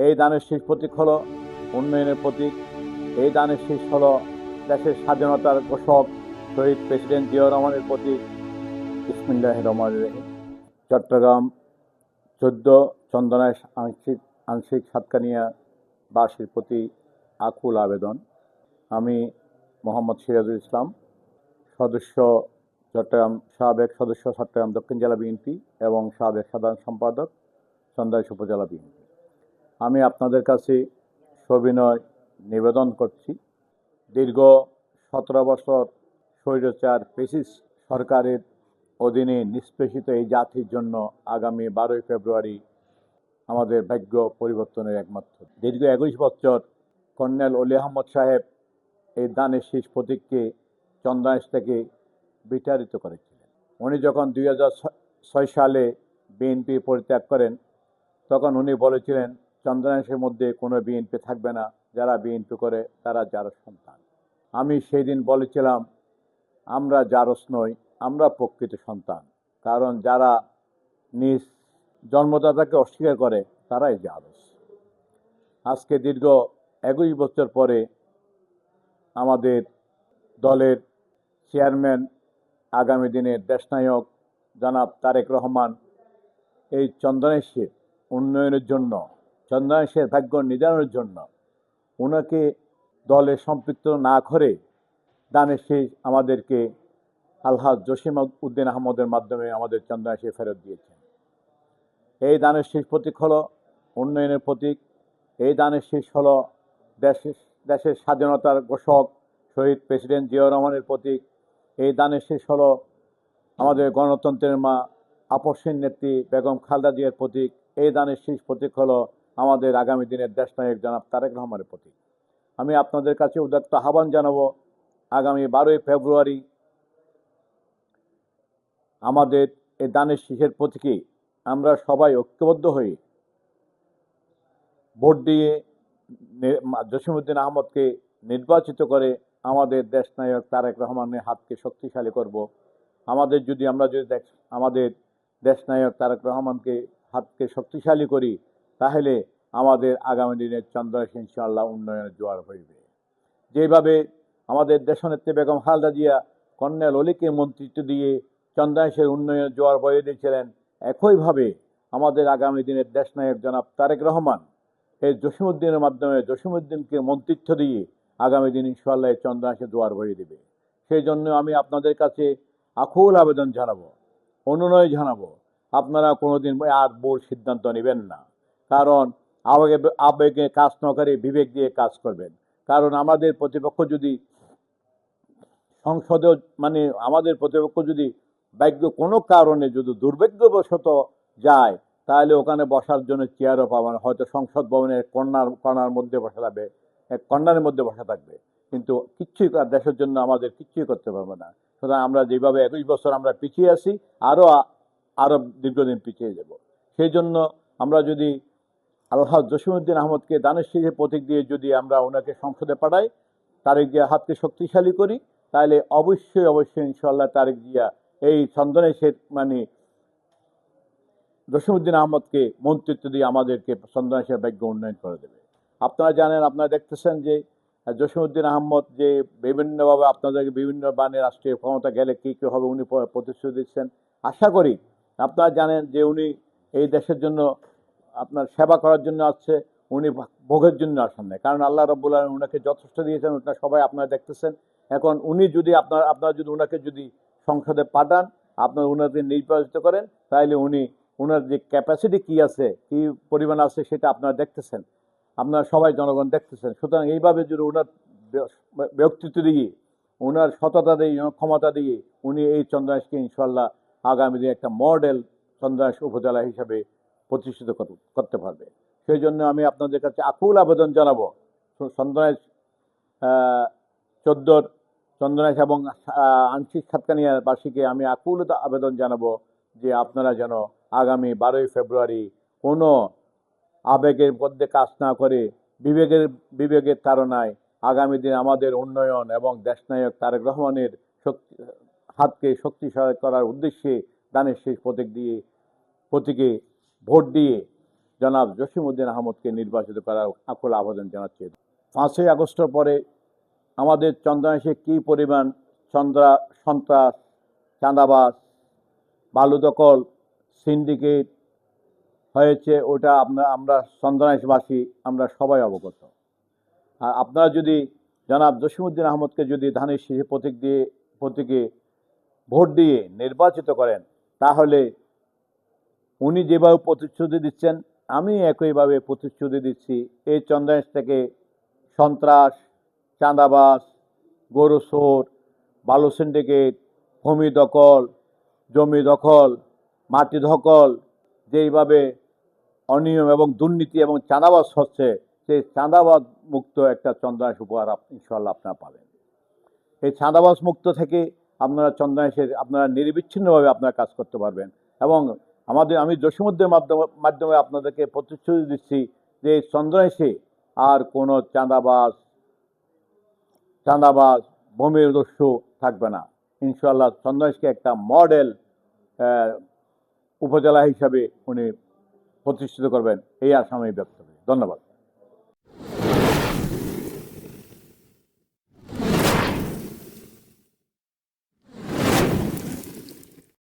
এই দানের শীষ প্রতীক হলো উন্নয়নের প্রতীক। এই দানের শীষ হলো দেশের স্বাধীনতার ঘোষক শহীদ প্রেসিডেন্ট জিয়াউর রহমানের প্রতীক। বিসমিল্লাহির রহমানির রহিম। চট্টগ্রাম 14 চন্দনায় আংশিক আংশিক সাতকানিয়া বাসীর প্রতি আকুল আবেদন। আমি মোহাম্মদ সিরাজুল ইসলাম, সদস্য চট্টগ্রাম, সাবেক সদস্য চট্টগ্রাম দক্ষিণ জেলা বিএনপি এবং সাবেক সাধারণ সম্পাদক চন্দ্রাইশ উপজেলা বিএনপি। আমি আপনাদের কাছে সবিনয় নিবেদন করছি, দীর্ঘ 17 বছর স্বৈরাচার ফ্যাসিস্ট সরকারের অধীনে নিষ্পেষিত এই জাতির জন্য আগামী 12ই ফেব্রুয়ারি আমাদের ভাগ্য পরিবর্তনের একমাত্র। দীর্ঘ 21 বছর কর্নেল অলি আহমদ সাহেব এই দানের শীষ প্রতীককে চন্দ্রাইশ থেকে বিতাড়িত করেছিলেন। উনি যখন 2006 সালে বিএনপি পরিত্যাগ করেন, তখন উনি বলেছিলেন চন্দ্রাংশের মধ্যে কোনো বিএনপি থাকবে না, যারা বিএনপি করে তারা জারজ সন্তান। আমি সেই দিন বলেছিলাম আমরা জারজ নই, আমরা প্রকৃত সন্তান। কারণ যারা নিজ জন্মদাতাকে অস্বীকার করে তারাই জারজ। আজকে দীর্ঘ 21 বছর পরে আমাদের দলের চেয়ারম্যান, আগামী দিনের দেশনায়ক জনাব তারেক রহমান এই চন্দনাইশের উন্নয়নের জন্য, চন্দনাইশের ভাগ্য নির্ধারণের জন্য ওনাকে দলে সম্পৃক্ত না করে দানের শীষ আমাদেরকে আলহাজ জসিম উদ্দিন আহমদের মাধ্যমে আমাদের চন্দনাইশে ফেরত দিয়েছেন। এই দানের শীষ প্রতীক হলো উন্নয়নের প্রতীক। এই দানের শীষ হলো দেশের স্বাধীনতার ঘোষক শহীদ প্রেসিডেন্ট জিয়াউর রহমানের প্রতীক। এই দানের শীষ হলো আমাদের গণতন্ত্রের মা আপসহীন নেত্রী বেগম খালেদা জিয়ার প্রতীক। এই দানের শীষ প্রতীক হলো আমাদের আগামী দিনের দেশনায়ক জনাব তারেক রহমানের প্রতীক। আমি আপনাদের কাছে উদাত্ত আহ্বান জানাবো, আগামী 12ই ফেব্রুয়ারি আমাদের এই দানের শীষের প্রতীকে আমরা সবাই ঐক্যবদ্ধ হয়ে ভোট দিয়ে জসিমউদ্দিন আহমদকে নির্বাচিত করে আমাদের দেশনায়ক তারেক রহমানের হাতকে শক্তিশালী করব। আমরা যদি আমাদের দেশনায়ক তারেক রহমানকে হাতকে শক্তিশালী করি, তাহলে আমাদের আগামী দিনের চন্দ্রাইশ ইনশাআল্লাহ উন্নয়নের জোয়ার হইবে। যেভাবে আমাদের দেশনেত্রী বেগম খালেদা জিয়া কর্নেল অলিকে মন্ত্রিত্ব দিয়ে চন্দ্রাইশের উন্নয়নের জোয়ার বয়ে দিয়েছিলেন, একইভাবে আমাদের আগামী দিনের দেশনায়ক জনাব তারেক রহমান এই জসিমউদ্দিনের মাধ্যমে জসিমউদ্দিনকে মন্ত্রিত্ব দিয়ে আগামী দিন ইনশাআল্লাহ চন্দ্রাইশে জোয়ার বয়ে দেবে। সেই জন্য আমি আপনাদের কাছে আকুল আবেদন জানাবো, অনুনয় জানাবো, আপনারা কোনোদিন আর ভুল সিদ্ধান্ত নেবেন না। কারণ আবেগে কাজ না করে বিবেক দিয়ে কাজ করবেন। কারণ আমাদের প্রতিপক্ষ যদি সংসদে আমাদের প্রতিপক্ষ যদি কোনো কারণে যদি দুর্ভাগ্যবশত যায়, তাহলে ওখানে বসার জন্য চেয়ারও পাবে না। হয়তো সংসদ ভবনের কর্নার মধ্যে বসা থাকবে, এক কর্নারের মধ্যে বসা থাকবে, কিন্তু কিচ্ছুই দেশের জন্য আমাদের কিচ্ছুই করতে পারবে না। সুতরাং আমরা যেভাবে 21 বছর আমরা পিছিয়ে আছি, আরো দীর্ঘদিন পিছিয়ে যাব। সেই জন্য আমরা যদি আলহাজ জসিমউদ্দিন আহমদকে দানের শীষের প্রতীক দিয়ে যদি আমরা ওনাকে সংসদে পাঠাই, তারেক জিয়া হাতকে শক্তিশালী করি, তাহলে অবশ্যই ইনশাআল্লাহ তারেক জিয়া এই চন্দনাইশের জসিমউদ্দিন আহমদকে মন্ত্রিত্ব দিয়ে আমাদেরকে চন্দনাইশের ভাগ্য উন্নয়ন করে দেবে। আপনারা জানেন, আপনারা দেখতেছেন যে জসিমউদ্দিন আহমদ যে বিভিন্নভাবে আপনাদেরকে বিভিন্ন বানে রাষ্ট্রীয় ক্ষমতা গেলে কি কি হবে উনি প্রতিশ্রুতি দিচ্ছেন। আশা করি আপনারা জানেন যে উনি এই দেশের জন্য আপনার সেবা করার জন্য আসছে, উনি ভোগের জন্য আসেন না। কারণ আল্লাহ রাব্বুল আলামিন উনাকে যথেষ্ট দিয়েছেন, ওটা সবাই আপনারা দেখতেছেন। এখন উনি যদি আপনারা যদি উনাকে যদি সংসদে পাঠান, আপনারা উনাকে নির্বাচিত করেন, তাহলে উনার যে ক্যাপাসিটি কি আছে, কি পরিমাণ আছে, সেটা আপনারা দেখতেছেন, আপনারা সবাই জনগণ দেখতেছেন। সুতরাং এইভাবে যদি উনার ব্যক্তিত্ব দিয়ে, উনার সততা দিয়ে, ক্ষমতা দিয়ে উনি এই চন্দ্রাইশকে ইনশাআল্লাহ আগামী দিনে একটা মডেল চন্দ্রাইশ উপজেলা হিসাবে প্রতিষ্ঠিত করতে পারবে। সেই জন্য আমি আপনাদের কাছে আকুল আবেদন জানাবো, চন্দ্রাইশ 14 চন্দ্রাইশ এবং আংশিক সাতকানিয়ার বাসীকে আমি আকুল আবেদন জানাবো যে আপনারা যেন আগামী 12ই ফেব্রুয়ারি কোনো আবেগের মধ্যে কাজ না করে বিবেকের তাড়নায় আগামী দিন আমাদের উন্নয়ন এবং দেশনায়ক তারেক রহমানের হাতকে শক্তিশালী করার উদ্দেশ্যে দানের শীষ প্রতীকে ভোট দিয়ে জনাব জসিমউদ্দিন আহমদকে নির্বাচিত করার আকুল আবেদন জানাচ্ছি। 5ই আগস্টের পরে আমাদের চন্দ্রাংশে কী পরিমাণ সন্ত্রাস, চাঁদাবাজ, বালু দখল, সিন্ডিকেট হয়েছে ওটা আমরা চন্দ্রাংশবাসী আমরা সবাই অবগত। আর আপনারা যদি জনাব জসিমউদ্দিন আহমদকে যদি ধানের শীষে প্রতীকে ভোট দিয়ে নির্বাচিত করেন, তাহলে উনি যেভাবে প্রতিশ্রুতি দিচ্ছেন আমি একইভাবে প্রতিশ্রুতি দিচ্ছি, এই চন্দ্রাংশ থেকে সন্ত্রাস, চাঁদাবাজ, গরু চোর, বালু সিন্ডিকেট, ভূমি দখল, জমি দখল, মাটি দখল, যেইভাবে অনিয়ম এবং দুর্নীতি এবং চাঁদাবাজ হচ্ছে, সেই চাঁদাবাজ মুক্ত একটা চন্দ্রাংশ উপহার ইনশাল্লাহ আপনারা পাবেন। এই চাঁদাবাজ মুক্ত থেকে আপনারা চন্দ্রাংশের আপনারা নিরবিচ্ছিন্নভাবে আপনারা কাজ করতে পারবেন। এবং আমি জসিমউদ্দিনের মাধ্যমে আপনাদেরকে প্রতিশ্রুতি দিচ্ছি যে এই চন্দ্রাংশে আর কোনো চাঁদাবাজ ভূমিদস্যু থাকবে না। ইনশাল্লাহ চন্দ্রাংশকে একটা মডেল উপজেলা হিসাবে উনি প্রতিষ্ঠিত করবেন, এই আশা আমি ব্যক্ত করি। ধন্যবাদ।